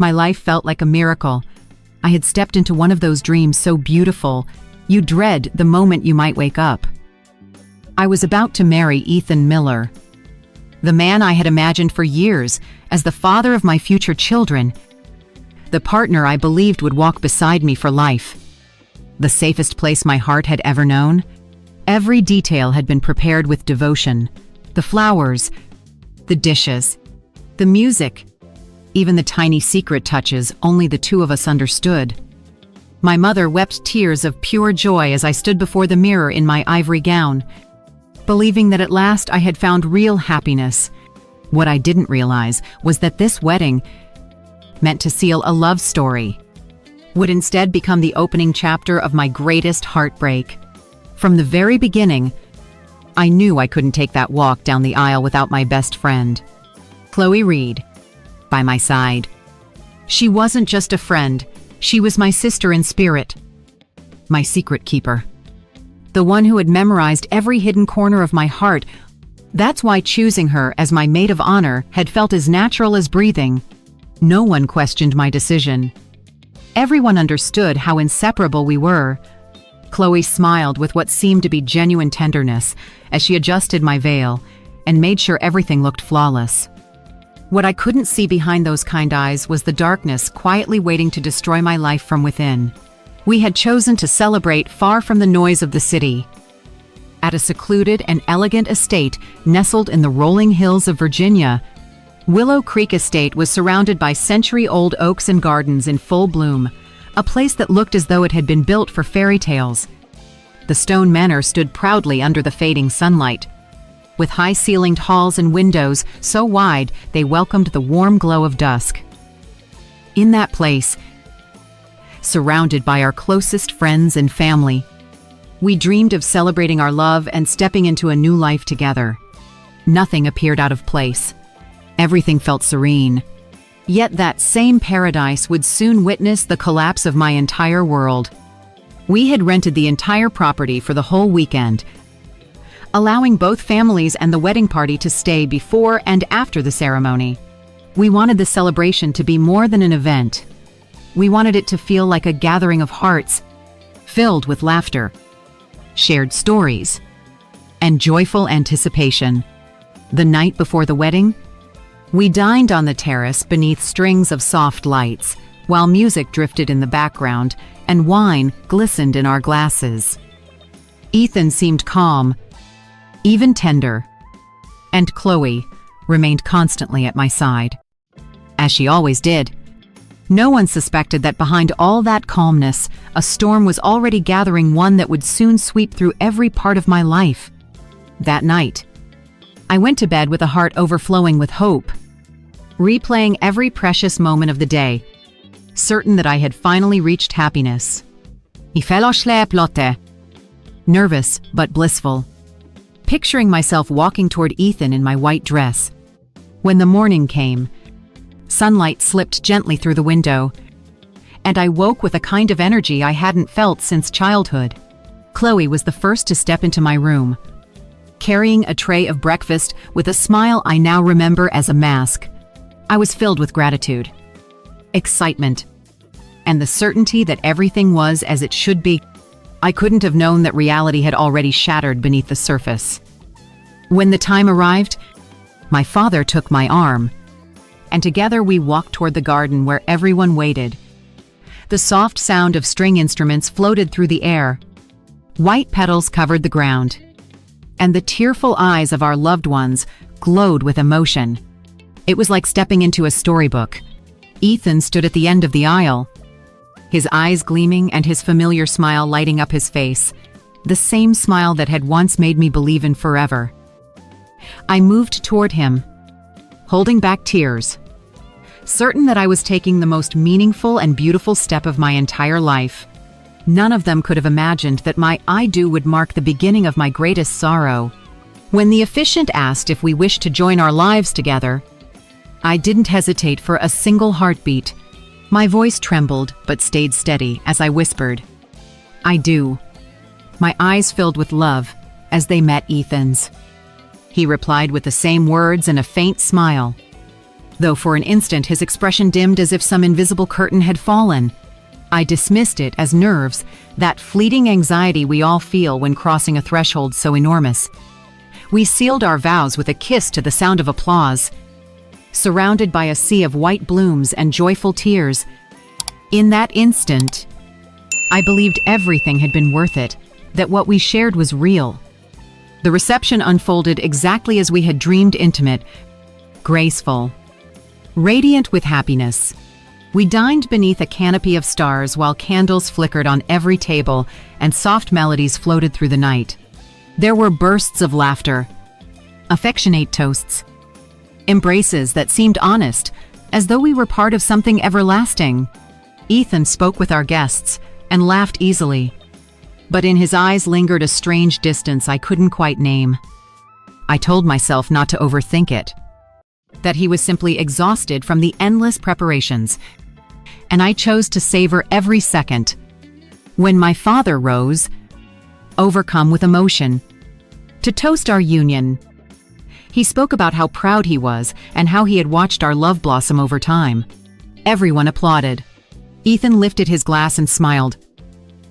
My life felt like a miracle. I had stepped into one of those dreams so beautiful, you dread the moment you might wake up. I was about to marry Ethan Miller, the man I had imagined for years as the father of my future children, the partner I believed would walk beside me for life, the safest place my heart had ever known. Every detail had been prepared with devotion. The flowers, the dishes, the music, even the tiny secret touches only the two of us understood. My mother wept tears of pure joy as I stood before the mirror in my ivory gown, believing that at last I had found real happiness. What I didn't realize was that this wedding, meant to seal a love story, would instead become the opening chapter of my greatest heartbreak. From the very beginning, I knew I couldn't take that walk down the aisle without my best friend, Chloe Reed, by my side. She wasn't just a friend, she was my sister in spirit, my secret keeper, the one who had memorized every hidden corner of my heart. That's why choosing her as my maid of honor had felt as natural as breathing. No one questioned my decision. Everyone understood how inseparable we were. Chloe smiled with what seemed to be genuine tenderness as she adjusted my veil and made sure everything looked flawless. What I couldn't see behind those kind eyes was the darkness quietly waiting to destroy my life from within. We had chosen to celebrate far from the noise of the city, at a secluded and elegant estate nestled in the rolling hills of Virginia. Willow Creek Estate was surrounded by century-old oaks and gardens in full bloom, a place that looked as though it had been built for fairy tales. The stone manor stood proudly under the fading sunlight, with high-ceilinged halls and windows so wide they welcomed the warm glow of dusk. In that place, surrounded by our closest friends and family, we dreamed of celebrating our love and stepping into a new life together. Nothing appeared out of place. Everything felt serene. Yet that same paradise would soon witness the collapse of my entire world. We had rented the entire property for the whole weekend, allowing both families and the wedding party to stay before and after the ceremony. We wanted the celebration to be more than an event. We wanted it to feel like a gathering of hearts, filled with laughter, shared stories, and joyful anticipation. The night before the wedding, we dined on the terrace beneath strings of soft lights, while music drifted in the background and wine glistened in our glasses. Ethan seemed calm, even tender, and Chloe remained constantly at my side, as she always did. No one suspected that behind all that calmness, a storm was already gathering, one that would soon sweep through every part of my life. That night, I went to bed with a heart overflowing with hope, replaying every precious moment of the day, certain that I had finally reached happiness. I fell asleep, nervous but blissful, picturing myself walking toward Ethan in my white dress. When the morning came, sunlight slipped gently through the window, and I woke with a kind of energy I hadn't felt since childhood. Chloe was the first to step into my room, carrying a tray of breakfast with a smile I now remember as a mask. I was filled with gratitude, excitement, and the certainty that everything was as it should be. I couldn't have known that reality had already shattered beneath the surface. When the time arrived, my father took my arm, and together we walked toward the garden where everyone waited. The soft sound of string instruments floated through the air. White petals covered the ground, and the tearful eyes of our loved ones glowed with emotion. It was like stepping into a storybook. Ethan stood at the end of the aisle, his eyes gleaming and his familiar smile lighting up his face, the same smile that had once made me believe in forever. I moved toward him, holding back tears, certain that I was taking the most meaningful and beautiful step of my entire life. None of them could have imagined that my I do would mark the beginning of my greatest sorrow. When the officiant asked if we wished to join our lives together, I didn't hesitate for a single heartbeat. My voice trembled but stayed steady as I whispered, "I do." My eyes filled with love as they met Ethan's. He replied with the same words and a faint smile. though for an instant his expression dimmed as if some invisible curtain had fallen. I dismissed it as nerves, that fleeting anxiety we all feel when crossing a threshold so enormous. We sealed our vows with a kiss to the sound of applause, surrounded by a sea of white blooms and joyful tears. In that instant, I believed everything had been worth it, that what we shared was real. The reception unfolded exactly as we had dreamed, intimate, graceful, radiant with happiness. We dined beneath a canopy of stars while candles flickered on every table and soft melodies floated through the night. There were bursts of laughter, affectionate toasts, embraces that seemed honest, as though we were part of something everlasting. Ethan spoke with our guests and laughed easily, but in his eyes lingered a strange distance I couldn't quite name. I told myself not to overthink it, that he was simply exhausted from the endless preparations, and I chose to savor every second. When my father rose, overcome with emotion, to toast our union, he spoke about how proud he was and how he had watched our love blossom over time. Everyone applauded. Ethan lifted his glass and smiled,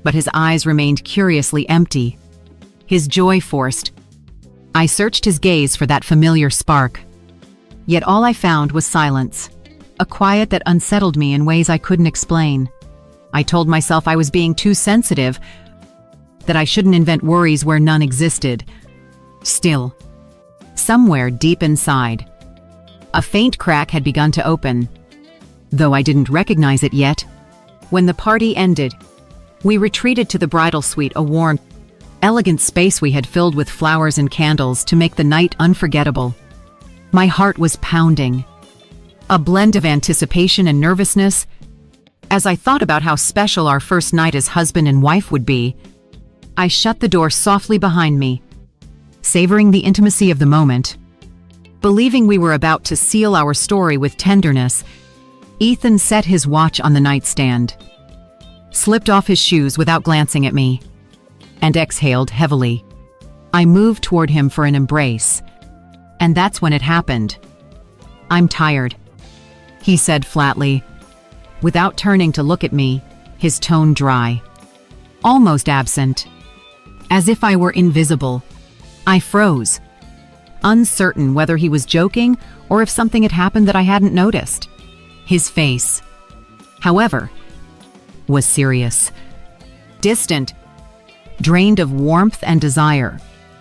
but his eyes remained curiously empty, his joy forced. I searched his gaze for that familiar spark, yet all I found was silence, a quiet that unsettled me in ways I couldn't explain. I told myself I was being too sensitive, that I shouldn't invent worries where none existed. Still, somewhere deep inside, a faint crack had begun to open, though I didn't recognize it yet. When the party ended, we retreated to the bridal suite, a warm, elegant space we had filled with flowers and candles to make the night unforgettable. My heart was pounding, a blend of anticipation and nervousness, as I thought about how special our first night as husband and wife would be. I shut the door softly behind me, savoring the intimacy of the moment. Believing we were about to seal our story with tenderness, Ethan set his watch on the nightstand, slipped off his shoes without glancing at me, and exhaled heavily. I moved toward him for an embrace, and that's when it happened. "I'm tired," he said flatly, without turning to look at me, his tone dry, almost absent, as if I were invisible. I froze, uncertain whether he was joking or if something had happened that I hadn't noticed. His face, however, was serious, distant, drained of warmth and desire.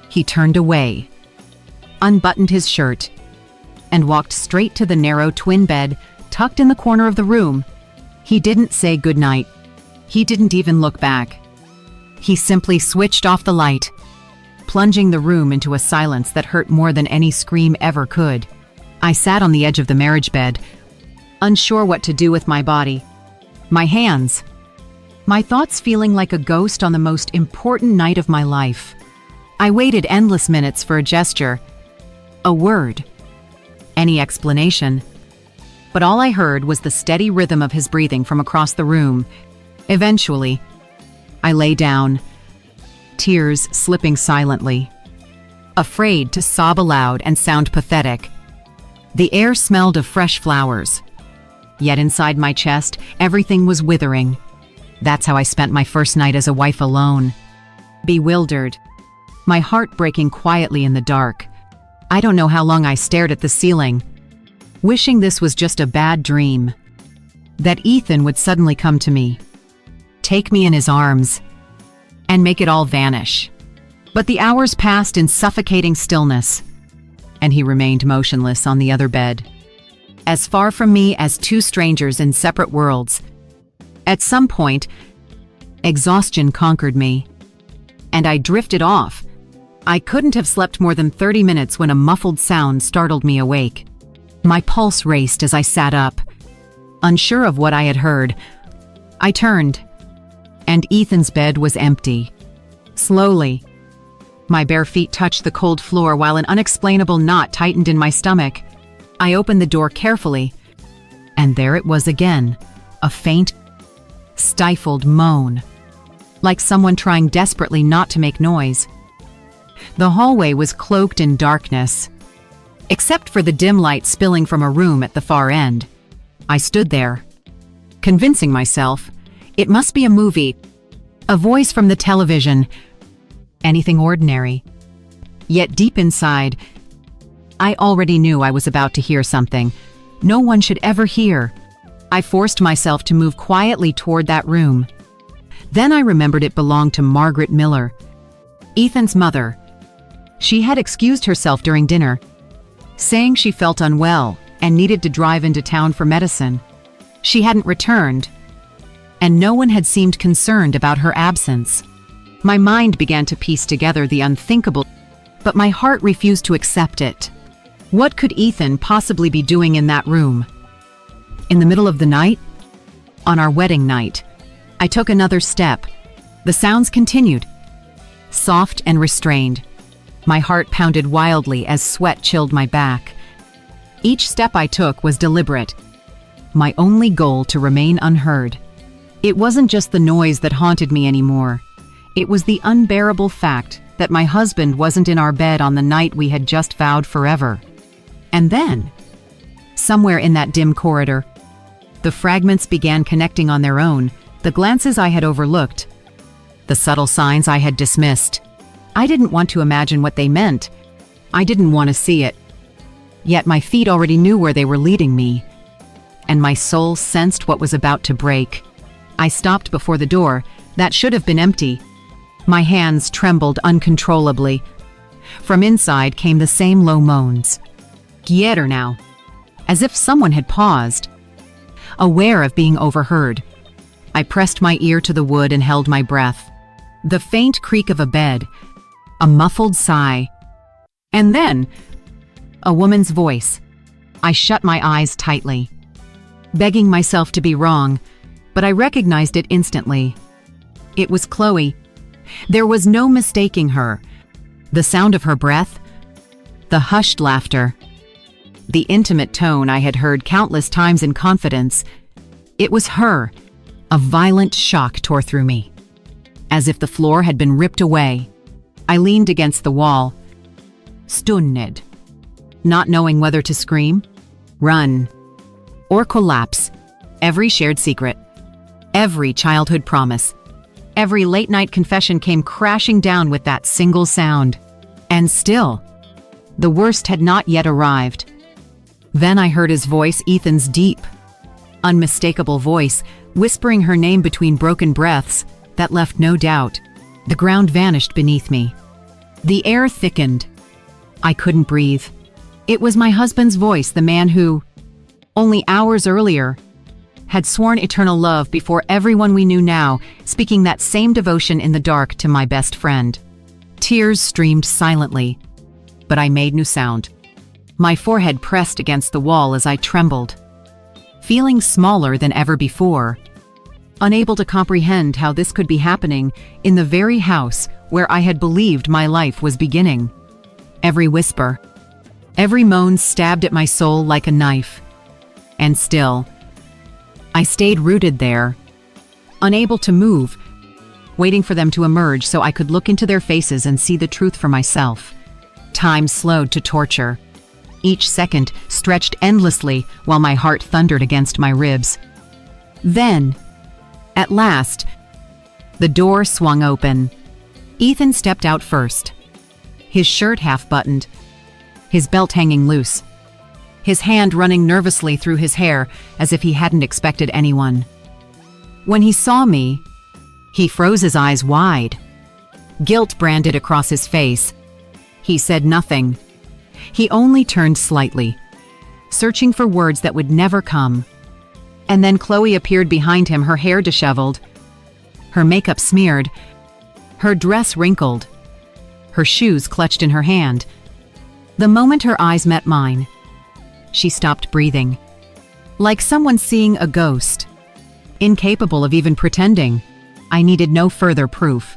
He turned away, unbuttoned his shirt, and walked straight to the narrow twin bed tucked in the corner of the room. He didn't say goodnight. He didn't even look back. He simply switched off the light, plunging the room into a silence that hurt more than any scream ever could. I sat on the edge of the marriage bed, unsure what to do with my body, my hands, my thoughts feeling like a ghost on the most important night of my life. I waited endless minutes for a gesture, a word, any explanation. But all I heard was the steady rhythm of his breathing from across the room. Eventually, I lay down, tears slipping silently, afraid to sob aloud and sound pathetic. The air smelled of fresh flowers, yet inside my chest, everything was withering. That's how I spent my first night as a wife, alone, bewildered, my heart breaking quietly in the dark. I don't know how long I stared at the ceiling, wishing this was just a bad dream, that Ethan would suddenly come to me, take me in his arms, and make it all vanish. But the hours passed in suffocating stillness, and he remained motionless on the other bed, as far from me as two strangers in separate worlds. At some point, exhaustion conquered me, and I drifted off. I couldn't have slept more than 30 minutes when a muffled sound startled me awake. My pulse raced as I sat up, unsure of what I had heard. I turned, and Ethan's bed was empty. Slowly, my bare feet touched the cold floor while an unexplainable knot tightened in my stomach. I opened the door carefully, and there it was again, a faint, stifled moan, like someone trying desperately not to make noise. The hallway was cloaked in darkness, except for the dim light spilling from a room at the far end. I stood there, convincing myself it must be a movie, a voice from the television, anything ordinary. Yet deep inside, I already knew I was about to hear something no one should ever hear. I forced myself to move quietly toward that room. Then I remembered it belonged to Margaret Miller, Ethan's mother. She had excused herself during dinner, saying she felt unwell and needed to drive into town for medicine. She hadn't returned, and no one had seemed concerned about her absence. My mind began to piece together the unthinkable, but my heart refused to accept it. What could Ethan possibly be doing in that room? In the middle of the night? On our wedding night. I took another step. The sounds continued, soft and restrained. My heart pounded wildly as sweat chilled my back. Each step I took was deliberate, my only goal to remain unheard. It wasn't just the noise that haunted me anymore. It was the unbearable fact that my husband wasn't in our bed on the night we had just vowed forever. And then, somewhere in that dim corridor, the fragments began connecting on their own, the glances I had overlooked, the subtle signs I had dismissed. I didn't want to imagine what they meant. I didn't want to see it. Yet my feet already knew where they were leading me, and my soul sensed what was about to break. I stopped before the door that should have been empty. My hands trembled uncontrollably. From inside came the same low moans. Quieter now, as if someone had paused, aware of being overheard. I pressed my ear to the wood and held my breath. The faint creak of a bed, a muffled sigh, and then a woman's voice. I shut my eyes tightly, begging myself to be wrong, but I recognized it instantly. It was Chloe. There was no mistaking her. The sound of her breath, the hushed laughter, the intimate tone I had heard countless times in confidence. It was her. A violent shock tore through me, as if the floor had been ripped away. I leaned against the wall, stunned, not knowing whether to scream, run, or collapse. Every shared secret, every childhood promise, every late-night confession came crashing down with that single sound. And still, the worst had not yet arrived. Then I heard his voice, Ethan's deep, unmistakable voice, whispering her name between broken breaths that left no doubt. The ground vanished beneath me. The air thickened. I couldn't breathe. It was my husband's voice, the man who, only hours earlier, had sworn eternal love before everyone we knew now, speaking that same devotion in the dark to my best friend. Tears streamed silently, but I made no sound. My forehead pressed against the wall as I trembled, feeling smaller than ever before, unable to comprehend how this could be happening in the very house where I had believed my life was beginning. Every whisper, every moan stabbed at my soul like a knife. And still, I stayed rooted there, unable to move, waiting for them to emerge so I could look into their faces and see the truth for myself. Time slowed to torture. Each second stretched endlessly while my heart thundered against my ribs. Then, at last, the door swung open. Ethan stepped out first, his shirt half-buttoned, his belt hanging loose, his hand running nervously through his hair as if he hadn't expected anyone. When he saw me, he froze his eyes wide. Guilt branded across his face. He said nothing. He only turned slightly, searching for words that would never come. And then Chloe appeared behind him, her hair disheveled, her makeup smeared, her dress wrinkled, her shoes clutched in her hand. The moment her eyes met mine, she stopped breathing, like someone seeing a ghost, incapable of even pretending. I needed no further proof.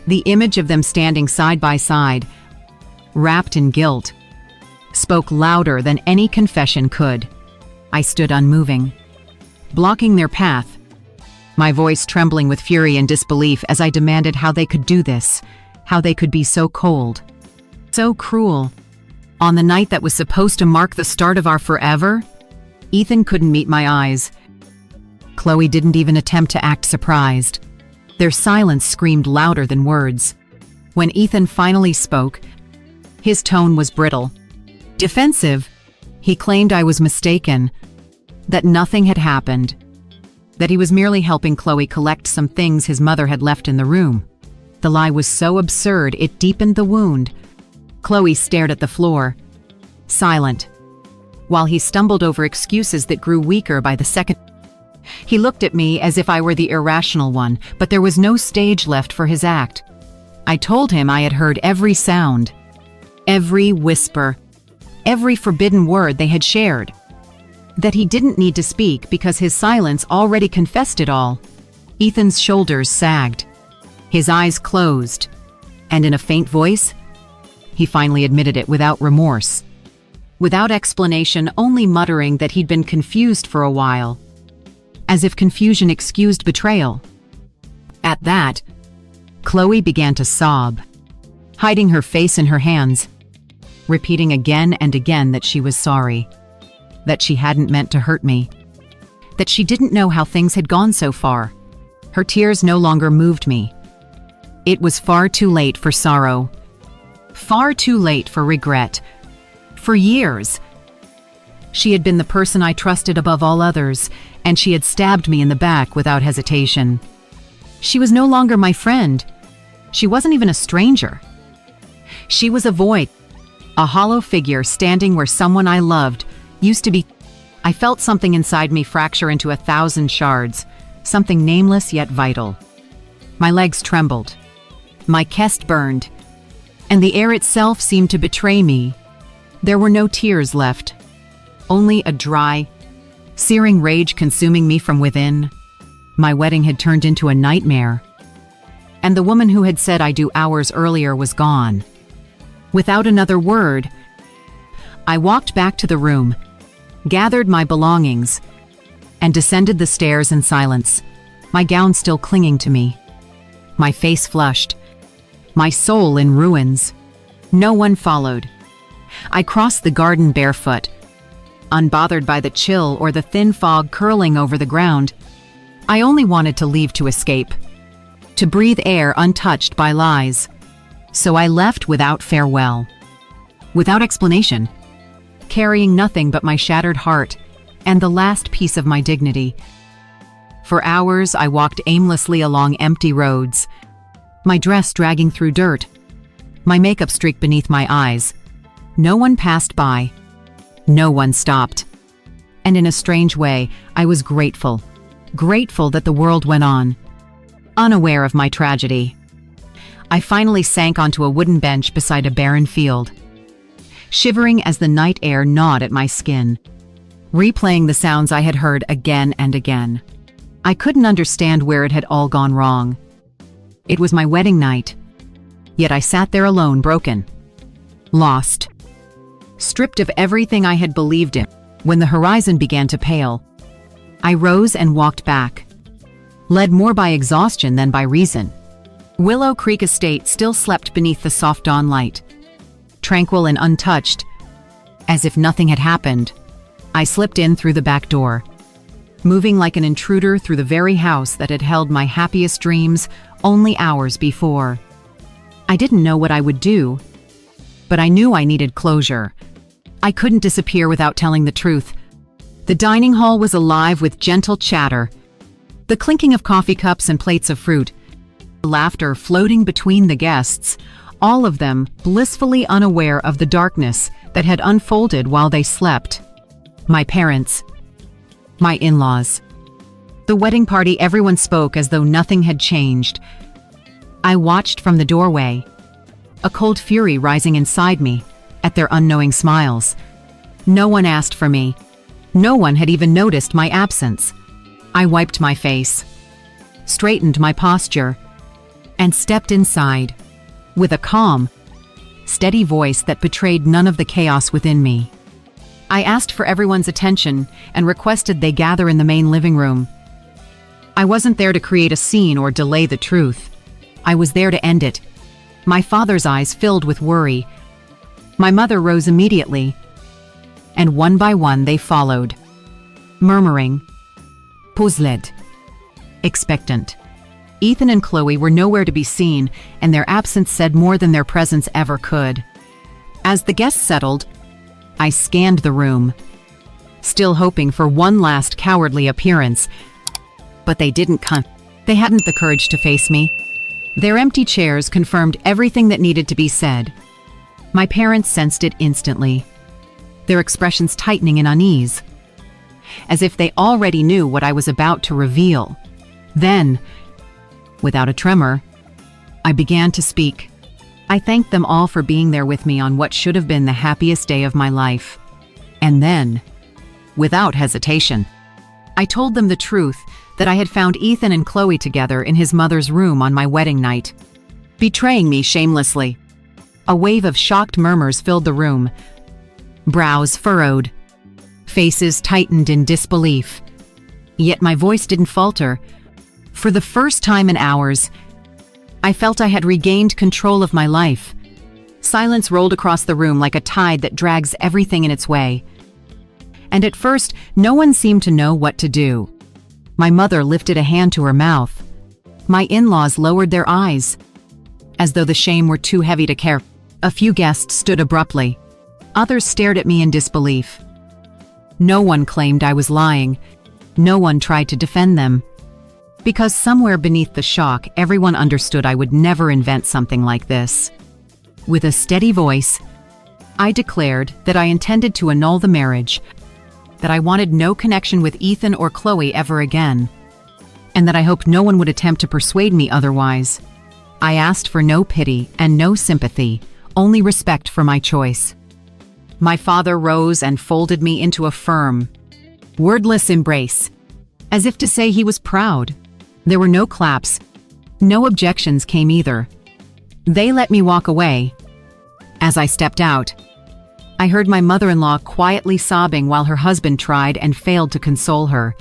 The image of them standing side by side, wrapped in guilt, spoke louder than any confession could. I stood unmoving, blocking their path, my voice trembling with fury and disbelief as I demanded how they could do this, how they could be so cold, so cruel, On the night that was supposed to mark the start of our forever? Ethan couldn't meet my eyes. Chloe didn't even attempt to act surprised. Their silence screamed louder than words. When Ethan finally spoke, his tone was brittle. Defensive, he claimed I was mistaken, that nothing had happened, that he was merely helping Chloe collect some things his mother had left in the room. The lie was so absurd it deepened the wound. Chloe stared at the floor, silent, while he stumbled over excuses that grew weaker by the second. He looked at me as if I were the irrational one, but there was no stage left for his act. I told him I had heard every sound, every whisper, every forbidden word they had shared, that he didn't need to speak because his silence already confessed it all. Ethan's shoulders sagged, his eyes closed, and in a faint voice, he finally admitted it without remorse. Without explanation, only muttering that he'd been confused for a while, as if confusion excused betrayal. At that, Chloe began to sob, hiding her face in her hands, repeating again and again that she was sorry, that she hadn't meant to hurt me, that she didn't know how things had gone so far. Her tears no longer moved me. It was far too late for sorrow, far too late for regret. For years, she had been the person I trusted above all others, and she had stabbed me in the back without hesitation. She was no longer my friend. She wasn't even a stranger. She was a void, a hollow figure standing where someone I loved used to be. I felt something inside me fracture into 1,000 shards, something nameless yet vital. My legs trembled, my chest burned, and the air itself seemed to betray me. There were no tears left, only a dry, searing rage consuming me from within. My wedding had turned into a nightmare, and the woman who had said I do hours earlier was gone. Without another word, I walked back to the room, gathered my belongings, and descended the stairs in silence, my gown still clinging to me, my face flushed, my soul in ruins. No one followed. I crossed the garden barefoot, unbothered by the chill or the thin fog curling over the ground. I only wanted to leave to escape, to breathe air untouched by lies. So I left without farewell, without explanation, carrying nothing but my shattered heart and the last piece of my dignity. For hours I walked aimlessly along empty roads, my dress dragging through dirt, my makeup streaked beneath my eyes. No one passed by. No one stopped. And in a strange way, I was grateful. Grateful that the world went on, unaware of my tragedy. I finally sank onto a wooden bench beside a barren field, shivering as the night air gnawed at my skin, replaying the sounds I had heard again and again. I couldn't understand where it had all gone wrong. It was my wedding night, yet I sat there alone, broken, lost, stripped of everything I had believed in. When the horizon began to pale, I rose and walked back, led more by exhaustion than by reason. Willow Creek Estate still slept beneath the soft dawn light, tranquil and untouched, as if nothing had happened. I slipped in through the back door, moving like an intruder through the very house that had held my happiest dreams only hours before. I didn't know what I would do, but I knew I needed closure. I couldn't disappear without telling the truth. The dining hall was alive with gentle chatter, the clinking of coffee cups and plates of fruit, laughter floating between the guests, all of them blissfully unaware of the darkness that had unfolded while they slept. My parents, my in-laws. The wedding party, everyone spoke as though nothing had changed. I watched from the doorway, a cold fury rising inside me at their unknowing smiles. No one asked for me. No one had even noticed my absence. I wiped my face, straightened my posture, and stepped inside with a calm, steady voice that betrayed none of the chaos within me. I asked for everyone's attention and requested they gather in the main living room. I wasn't there to create a scene or delay the truth. I was there to end it. My father's eyes filled with worry, My mother rose immediately, and one by one they followed, murmuring, "Porchlight," expectant. Ethan and Chloe were nowhere to be seen, and their absence said more than their presence ever could. As the guests settled, I scanned the room, still hoping for one last cowardly appearance, but they didn't come. They hadn't the courage to face me. Their empty chairs confirmed everything that needed to be said. My parents sensed it instantly, their expressions tightening in unease, as if they already knew what I was about to reveal. Then, without a tremor, I began to speak. I thanked them all for being there with me on what should have been the happiest day of my life. And then, without hesitation, I told them the truth, that I had found Ethan and Chloe together in his mother's room on my wedding night, betraying me shamelessly. A wave of shocked murmurs filled the room. Brows furrowed, faces tightened in disbelief. Yet my voice didn't falter. For the first time in hours, I felt I had regained control of my life. Silence rolled across the room like a tide that drags everything in its way. And at first, no one seemed to know what to do. My mother lifted a hand to her mouth. My in-laws lowered their eyes, as though the shame were too heavy to carry. A few guests stood abruptly. Others stared at me in disbelief. No one claimed I was lying. No one tried to defend them. Because somewhere beneath the shock, everyone understood I would never invent something like this. With a steady voice, I declared that I intended to annul the marriage, that I wanted no connection with Ethan or Chloe ever again, and that I hoped no one would attempt to persuade me otherwise. I asked for no pity and no sympathy, only respect for my choice. My father rose and folded me into a firm, wordless embrace, as if to say he was proud. There were no claps. No objections came either. They let me walk away. As I stepped out, I heard my mother-in-law quietly sobbing while her husband tried and failed to console her.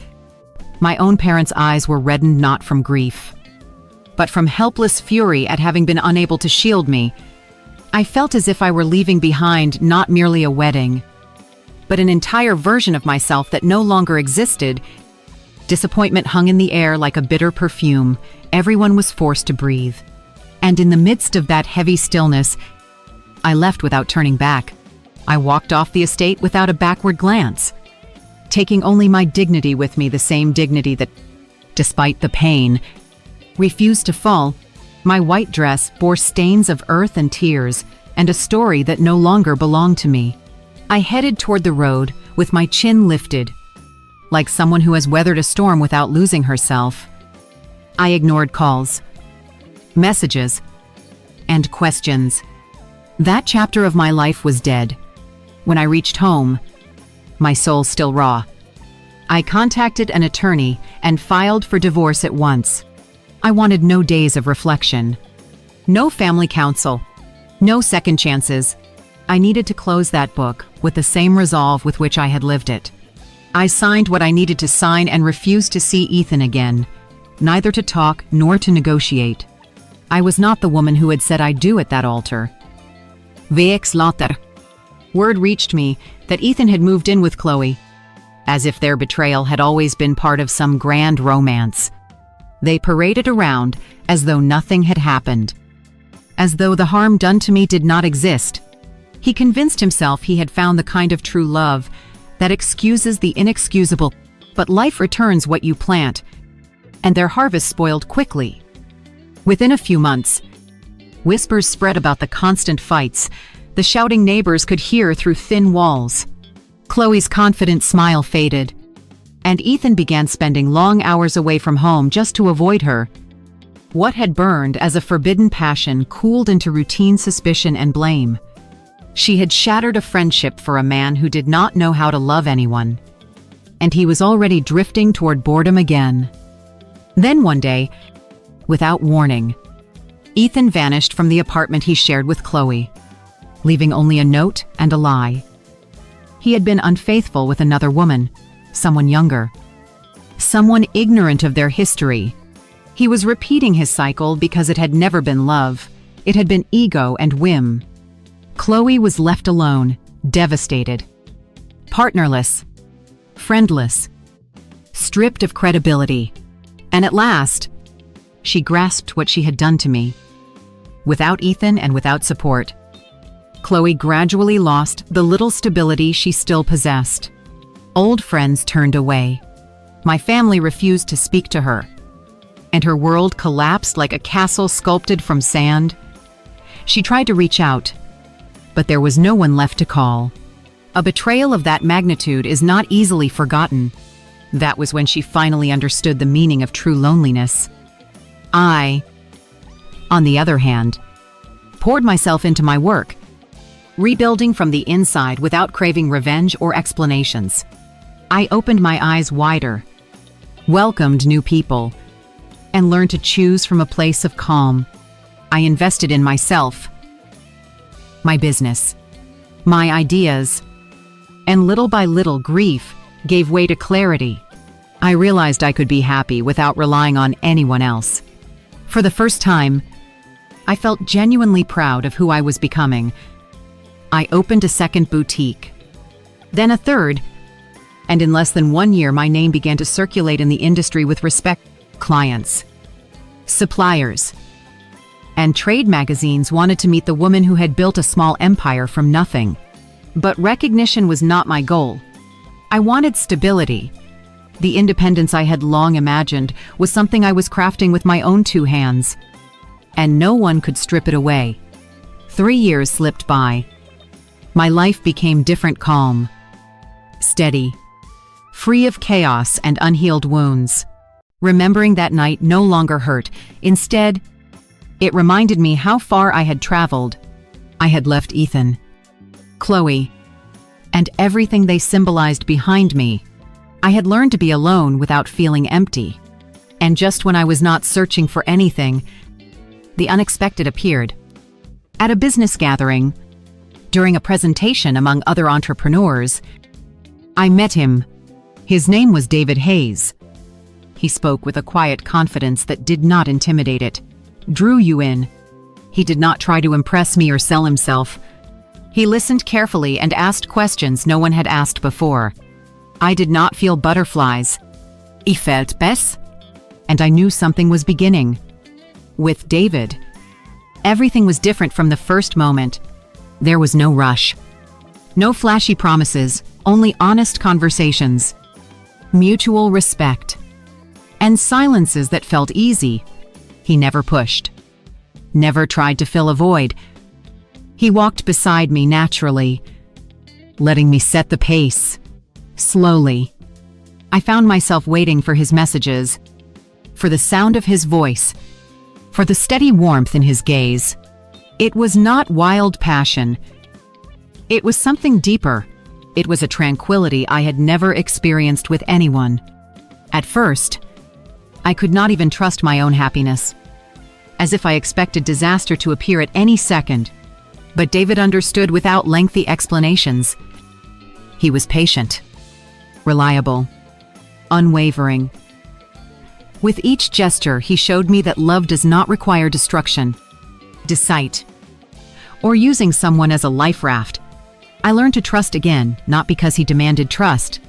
My own parents' eyes were reddened not from grief, but from helpless fury at having been unable to shield me. I felt as if I were leaving behind not merely a wedding, but an entire version of myself that no longer existed. Disappointment hung in the air like a bitter perfume. Everyone was forced to breathe. And in the midst of that heavy stillness, I left without turning back. I walked off the estate without a backward glance, taking only my dignity with me, the same dignity that, despite the pain, refused to fall. My white dress bore stains of earth and tears, and a story that no longer belonged to me. I headed toward the road with my chin lifted, like someone who has weathered a storm without losing herself. I ignored calls, messages, and questions. That chapter of my life was dead. When I reached home, my soul still raw, I contacted an attorney and filed for divorce at once. I wanted no days of reflection, no family counsel, no second chances. I needed to close that book with the same resolve with which I had lived it. I signed what I needed to sign and refused to see Ethan again, neither to talk nor to negotiate. I was not the woman who had said I'd do at that altar. Weeks later, word reached me that Ethan had moved in with Chloe, as if their betrayal had always been part of some grand romance. They paraded around as though nothing had happened, as though the harm done to me did not exist. He convinced himself he had found the kind of true love that excuses the inexcusable, but life returns what you plant, and their harvest spoiled quickly. Within a few months, whispers spread about the constant fights. The shouting neighbors could hear through thin walls. Chloe's confident smile faded, and Ethan began spending long hours away from home just to avoid her. What had burned as a forbidden passion cooled into routine suspicion and blame. She had shattered a friendship for a man who did not know how to love anyone, and he was already drifting toward boredom again. Then one day, without warning, Ethan vanished from the apartment he shared with Chloe, leaving only a note and a lie. He had been unfaithful with another woman, someone younger, someone ignorant of their history. He was repeating his cycle because it had never been love. It had been ego and whim. Chloe was left alone, devastated, partnerless, friendless, stripped of credibility. And at last, she grasped what she had done to me. Without Ethan and without support, Chloe gradually lost the little stability she still possessed. Old friends turned away. My family refused to speak to her, and her world collapsed like a castle sculpted from sand. She tried to reach out, but there was no one left to call. A betrayal of that magnitude is not easily forgotten. That was when she finally understood the meaning of true loneliness. I, on the other hand, poured myself into my work, rebuilding from the inside without craving revenge or explanations. I opened my eyes wider, welcomed new people, and learned to choose from a place of calm. I invested in myself, my business, my ideas, and little by little grief gave way to clarity. I realized I could be happy without relying on anyone else. For the first time, I felt genuinely proud of who I was becoming. I opened a second boutique, then a third, and in less than 1 year my name began to circulate in the industry with respect. Clients, suppliers, and trade magazines wanted to meet the woman who had built a small empire from nothing. But recognition was not my goal. I wanted stability. The independence I had long imagined was something I was crafting with my own 2 hands, and no one could strip it away. 3 years slipped by. My life became different, calm, steady, free of chaos and unhealed wounds. Remembering that night no longer hurt. Instead, it reminded me how far I had traveled. I had left Ethan, Chloe, and everything they symbolized behind me. I had learned to be alone without feeling empty. And just when I was not searching for anything, the unexpected appeared. At a business gathering, during a presentation among other entrepreneurs, I met him. His name was David Hayes. He spoke with a quiet confidence that did not intimidate it, drew you in. He did not try to impress me or sell himself. He listened carefully and asked questions no one had asked before. I did not feel butterflies. Ich felt bess, and I knew something was beginning. With David, everything was different from the first moment. There was no rush, no flashy promises, only honest conversations, mutual respect, and silences that felt easy. He never pushed, never tried to fill a void. He walked beside me naturally, letting me set the pace. Slowly, I found myself waiting for his messages, for the sound of his voice, for the steady warmth in his gaze. It was not wild passion. It was something deeper. It was a tranquility I had never experienced with anyone. At first, I could not even trust my own happiness, as if I expected disaster to appear at any second. But David understood without lengthy explanations. He was patient, reliable, unwavering. With each gesture, he showed me that love does not require destruction, deceit, or using someone as a life raft. I learned to trust again, not because he demanded trust,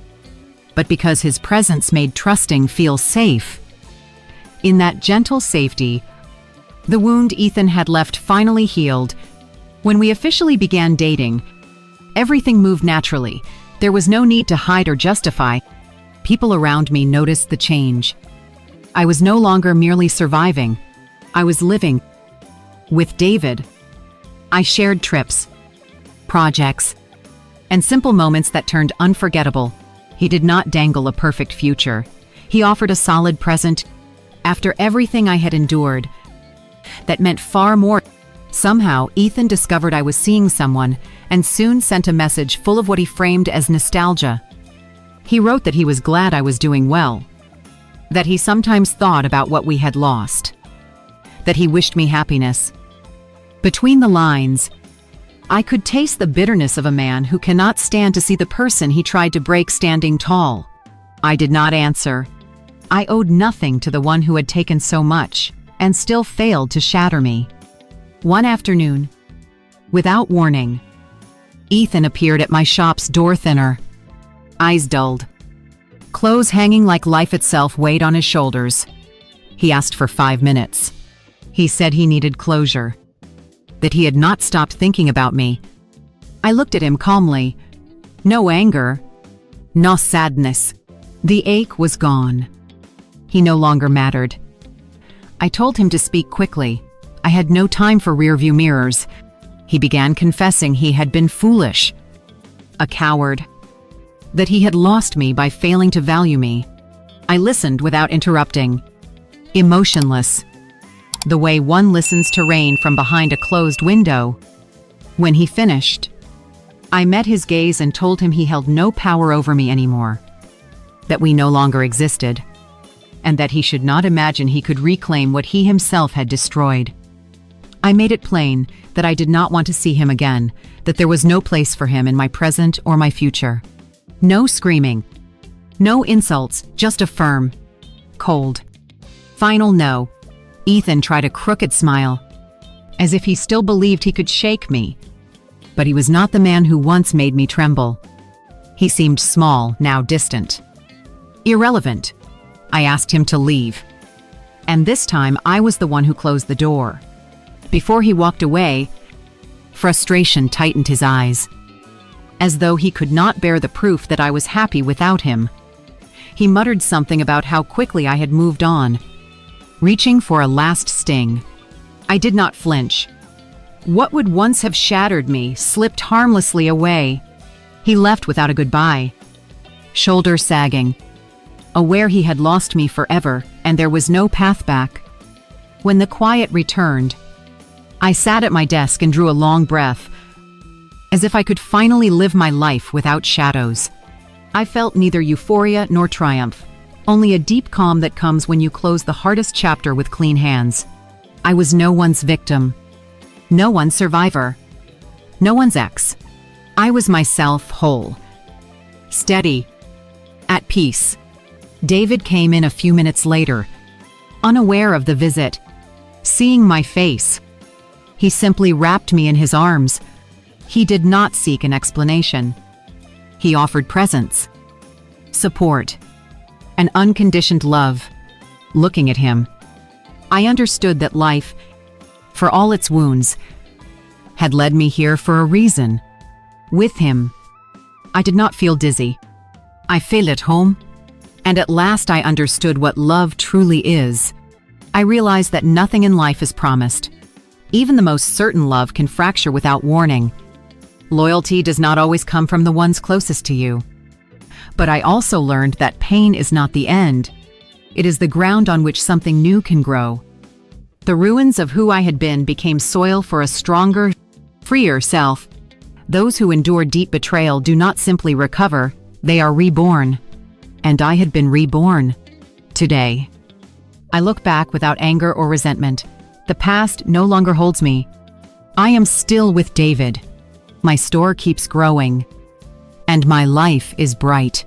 but because his presence made trusting feel safe. In that gentle safety, the wound Ethan had left finally healed. When we officially began dating, everything moved naturally. There was no need to hide or justify. People around me noticed the change. I was no longer merely surviving. I was living. With David, I shared trips, projects, and simple moments that turned unforgettable. He did not dangle a perfect future. He offered a solid present. After everything I had endured, that meant far more. Somehow, Ethan discovered I was seeing someone and soon sent a message full of what he framed as nostalgia. He wrote that he was glad I was doing well, that he sometimes thought about what we had lost, that he wished me happiness. Between the lines, I could taste the bitterness of a man who cannot stand to see the person he tried to break standing tall. I did not answer. I owed nothing to the one who had taken so much and still failed to shatter me. One afternoon, Without warning, Ethan appeared at my shop's door thinner, eyes dulled, clothes hanging like life itself weighed on his shoulders. He asked for 5 minutes. He said he needed closure, that he had not stopped thinking about me. I looked at him calmly. No anger, no sadness. The ache was gone. He no longer mattered. I told him to speak quickly. I had no time for rearview mirrors. He began confessing he had been foolish, a coward, that he had lost me by failing to value me. I listened without interrupting, emotionless, the way one listens to rain from behind a closed window. When he finished, I met his gaze and told him he held no power over me anymore, that we no longer existed, and that he should not imagine he could reclaim what he himself had destroyed. I made it plain that I did not want to see him again, that there was no place for him in my present or my future. No screaming, no insults, just a firm, cold, final no. Ethan tried a crooked smile, as if he still believed he could shake me. But he was not the man who once made me tremble. He seemed small, now distant, irrelevant. I asked him to leave, and this time I was the one who closed the door. Before he walked away, frustration tightened his eyes, as though he could not bear the proof that I was happy without him. He muttered something about how quickly I had moved on, reaching for a last sting. I did not flinch. What would once have shattered me slipped harmlessly away. He left without a goodbye, shoulders sagging, aware he had lost me forever and there was no path back. When the quiet returned, I sat at my desk and drew a long breath, as if I could finally live my life without shadows. I felt neither euphoria nor triumph, only a deep calm that comes when you close the hardest chapter with clean hands. I was no one's victim, no one's survivor, no one's ex. I was myself, whole, steady, at peace. David came in a few minutes later, unaware of the visit, seeing my face. He simply wrapped me in his arms. He did not seek an explanation. He offered presence, support, an unconditioned love. Looking at him, I understood that life, for all its wounds, had led me here for a reason. With him, I did not feel dizzy. I felt at home, and at last I understood what love truly is. I realized that nothing in life is promised. Even the most certain love can fracture without warning. Loyalty does not always come from the ones closest to you. But I also learned that pain is not the end. It is the ground on which something new can grow. The ruins of who I had been became soil for a stronger, freer self. Those who endure deep betrayal do not simply recover, they are reborn. And I had been reborn. Today, I look back without anger or resentment. The past no longer holds me. I am still with David. My store keeps growing. And my life is bright,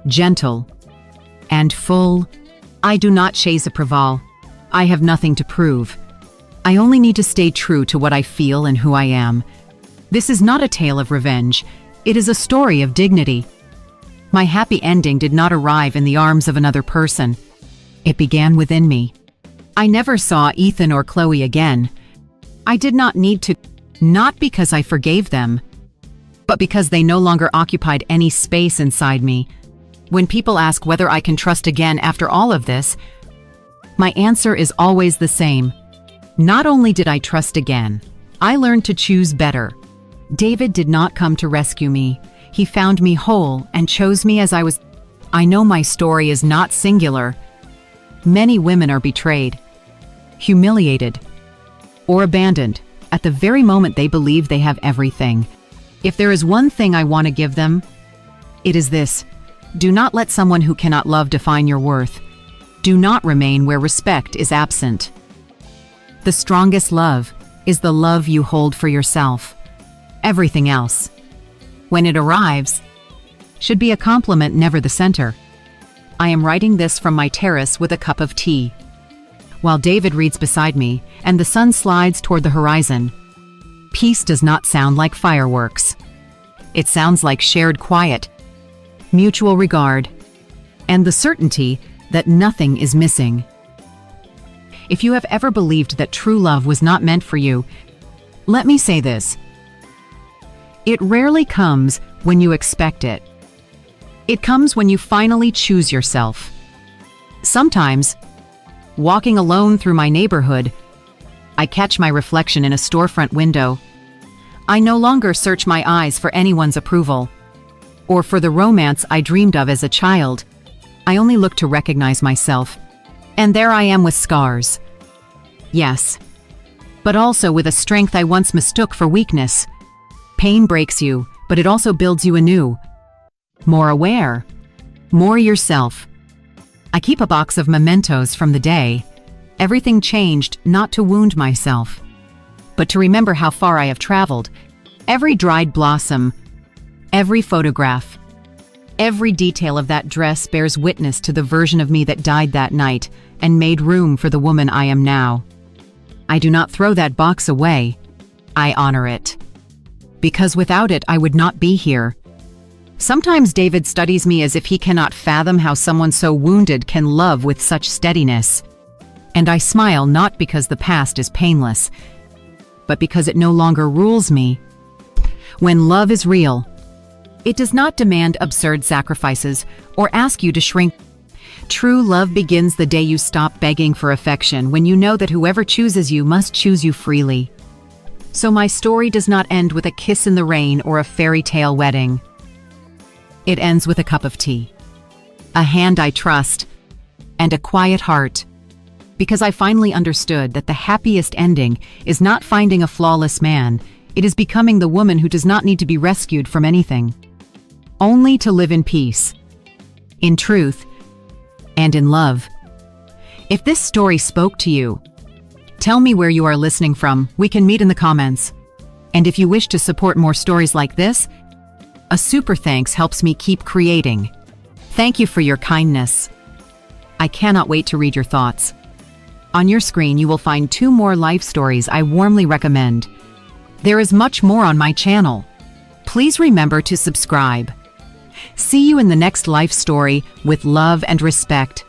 gentle, and full. I do not chase approval. I have nothing to prove. I only need to stay true to what I feel and who I am. This is not a tale of revenge. It is a story of dignity. My happy ending did not arrive in the arms of another person. It began within me. I never saw Ethan or Chloe again. I did not need to, not because I forgave them, but because they no longer occupied any space inside me. When people ask whether I can trust again after all of this, my answer is always the same. Not only did I trust again, I learned to choose better. David did not come to rescue me. He found me whole and chose me as I was. I know my story is not singular. Many women are betrayed, humiliated, or abandoned at the very moment they believe they have everything. If there is one thing I want to give them, it is this: do not let someone who cannot love define your worth. Do not remain where respect is absent. The strongest love is the love you hold for yourself. Everything else, when it arrives, should be a compliment, never the center. I am writing this from my terrace with a cup of tea, while David reads beside me and the sun slides toward the horizon. Peace does not sound like fireworks. It sounds like shared quiet, mutual regard, and the certainty that nothing is missing. If you have ever believed that true love was not meant for you, let me say this. It rarely comes when you expect it. It comes when you finally choose yourself. Sometimes, walking alone through my neighborhood, I catch my reflection in a storefront window. I no longer search my eyes for anyone's approval, or for the romance I dreamed of as a child. I only look to recognize myself. And there I am with scars. Yes, but also with a strength I once mistook for weakness. Pain breaks you, but it also builds you anew. More aware, more yourself. I keep a box of mementos from the day. Everything changed not to wound myself, but to remember how far I have traveled. Every dried blossom, every photograph, every detail of that dress bears witness to the version of me that died that night and made room for the woman I am now. I do not throw that box away. I honor it. Because without it, I would not be here. Sometimes David studies me as if he cannot fathom how someone so wounded can love with such steadiness. And I smile not because the past is painless, but because it no longer rules me. When love is real, it does not demand absurd sacrifices or ask you to shrink. True love begins the day you stop begging for affection, when you know that whoever chooses you must choose you freely. So my story does not end with a kiss in the rain or a fairy tale wedding. It ends with a cup of tea, a hand I trust, and a quiet heart. Because I finally understood that the happiest ending is not finding a flawless man, it is becoming the woman who does not need to be rescued from anything. Only to live in peace, in truth, and in love. If this story spoke to you, tell me where you are listening from. We can meet in the comments. And if you wish to support more stories like this, a super thanks helps me keep creating. Thank you for your kindness. I cannot wait to read your thoughts. On your screen, you will find 2 more life stories I warmly recommend. There is much more on my channel. Please remember to subscribe. See you in the next life story with love and respect.